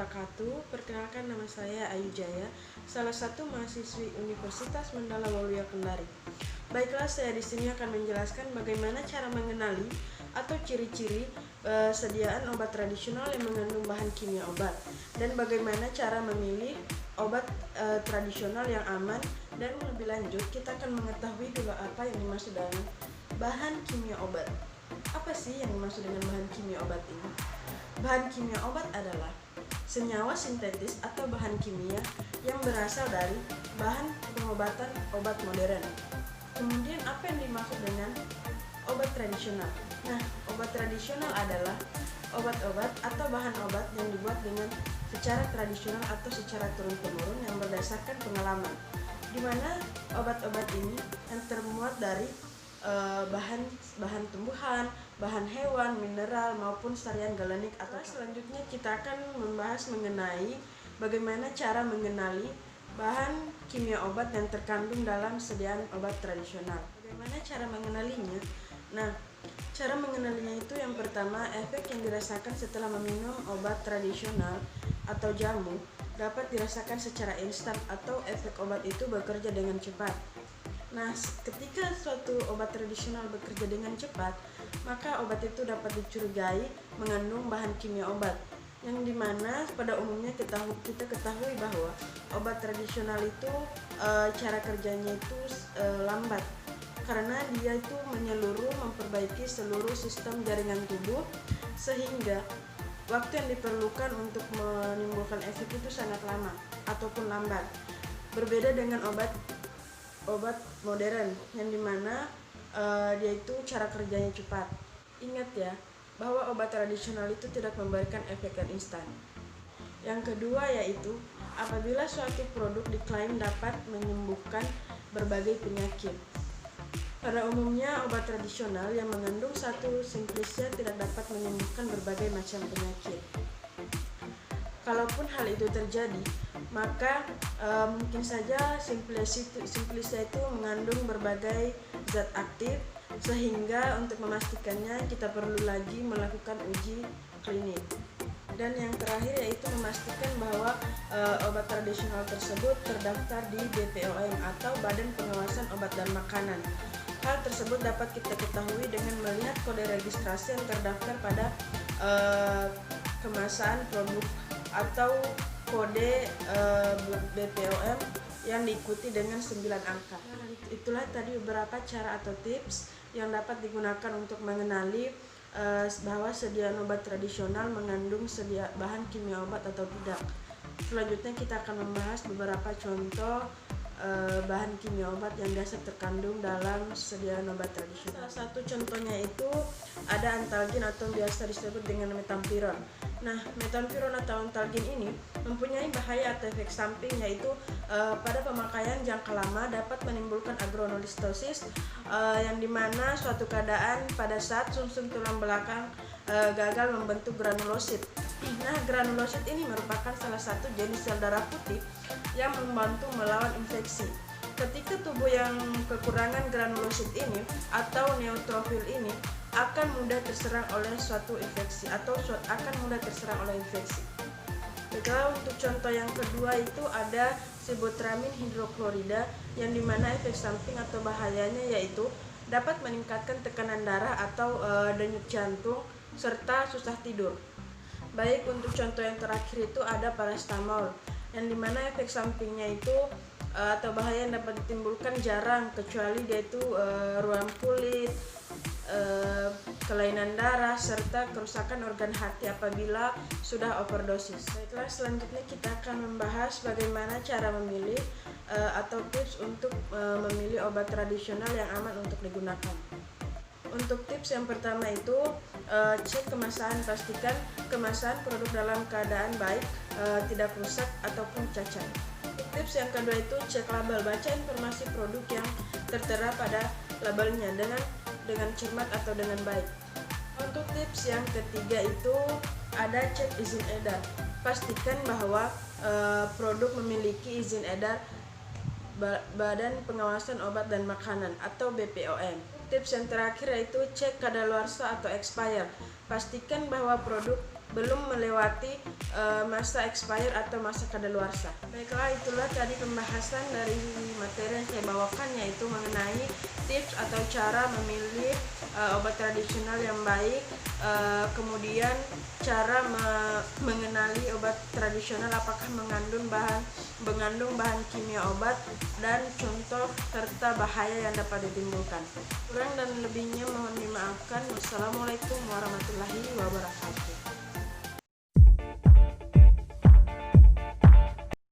wabarakatuh. Perkenalkan, nama saya Ayu Jaya, salah satu mahasiswi Universitas Mandala Waluya Kendari. Baiklah, saya di sini akan menjelaskan bagaimana cara mengenali atau ciri-ciri sediaan obat tradisional yang mengandung bahan kimia obat, dan bagaimana cara memilih obat tradisional yang aman. Dan lebih lanjut, kita akan mengetahui dulu apa yang dimaksud dengan bahan kimia obat. Apa sih yang dimaksud dengan bahan kimia obat ini? Bahan kimia obat adalah senyawa sintetis atau bahan kimia yang berasal dari bahan pengobatan obat modern. Kemudian, apa yang dimaksud dengan obat tradisional? Nah, obat tradisional adalah obat-obat atau bahan obat yang dibuat dengan secara tradisional atau secara turun-temurun yang berdasarkan pengalaman, di mana obat-obat ini yang terbuat dari bahan tumbuhan, bahan hewan, mineral maupun sarian galenik atau selanjutnya kita akan membahas mengenai bagaimana cara mengenali bahan kimia obat yang terkandung dalam sediaan obat tradisional. Bagaimana cara mengenalinya? Nah, cara mengenalinya itu yang pertama, efek yang dirasakan setelah meminum obat tradisional atau jamu dapat dirasakan secara instan atau efek obat itu bekerja dengan cepat. Nah, ketika suatu obat tradisional bekerja dengan cepat, maka obat itu dapat dicurigai mengandung bahan kimia obat, yang dimana pada umumnya kita ketahui bahwa obat tradisional itu cara kerjanya itu lambat, karena dia itu memperbaiki seluruh sistem jaringan tubuh, sehingga waktu yang diperlukan untuk menimbulkan efek itu sangat lama ataupun lambat. Berbeda dengan obat modern yang dimana dia itu cara kerjanya cepat. Ingat ya, bahwa obat tradisional itu tidak memberikan efek yang instan. Yang kedua yaitu apabila suatu produk diklaim dapat menyembuhkan berbagai penyakit. Pada umumnya obat tradisional yang mengandung satu simplisia tidak dapat menyembuhkan berbagai macam penyakit. Kalaupun hal itu terjadi, maka mungkin saja simplisia itu mengandung berbagai zat aktif, sehingga untuk memastikannya kita perlu lagi melakukan uji klinik. Dan yang terakhir yaitu memastikan bahwa obat tradisional tersebut terdaftar di BPOM atau Badan Pengawasan Obat dan Makanan. Hal tersebut dapat kita ketahui dengan melihat kode registrasi yang terdaftar pada kemasan produk atau kode BPOM yang diikuti dengan 9 angka. Itulah tadi beberapa cara atau tips yang dapat digunakan untuk mengenali bahwa sediaan obat tradisional mengandung bahan kimia obat atau tidak. Selanjutnya kita akan membahas beberapa contoh bahan kimia obat yang biasa terkandung dalam sediaan obat tradisional. Salah satu contohnya itu ada antalgin atau biasa disebut dengan metampiron. Nah, metampiron atau antalgin ini mempunyai bahaya atau efek samping, yaitu pada pemakaian jangka lama dapat menimbulkan agronolistosis, yang dimana suatu keadaan pada saat sumsum tulang belakang gagal membentuk granulosit. Nah, granulosit ini merupakan salah satu jenis sel darah putih yang membantu melawan infeksi. Ketika tubuh yang kekurangan granulosit ini atau neutrofil ini akan mudah terserang oleh suatu infeksi atau akan mudah terserang oleh infeksi. Jadi untuk contoh yang kedua itu ada sibutramin hidroklorida, yang dimana efek samping atau bahayanya yaitu dapat meningkatkan tekanan darah atau denyut jantung serta susah tidur. Baik, untuk contoh yang terakhir itu ada paracetamol, yang dimana efek sampingnya itu atau bahaya yang dapat ditimbulkan jarang, kecuali dia itu ruam kulit, kelainan darah, serta kerusakan organ hati apabila sudah overdosis. Baiklah, selanjutnya kita akan membahas bagaimana cara memilih atau tips untuk memilih obat tradisional yang aman untuk digunakan. Untuk tips yang pertama itu cek kemasan, pastikan kemasan produk dalam keadaan baik, tidak rusak ataupun cacat. Tips yang kedua itu cek label, baca informasi produk yang tertera pada labelnya dengan cermat atau dengan baik. Untuk tips yang ketiga itu ada cek izin edar, pastikan bahwa produk memiliki izin edar Badan Pengawasan Obat dan Makanan atau BPOM. Tips yang terakhir yaitu cek kadaluarsa atau expire, Pastikan bahwa produk belum melewati masa expire atau masa kadaluarsa. Baiklah, itulah tadi pembahasan dari materi yang saya bawakan, yaitu mengenai tips atau cara memilih obat tradisional yang baik, kemudian cara mengenali obat tradisional apakah mengandung bahan kimia obat, dan contoh serta bahaya yang dapat ditimbulkan. Kurang dan lebihnya mohon dimaafkan. Wassalamualaikum warahmatullahi wabarakatuh.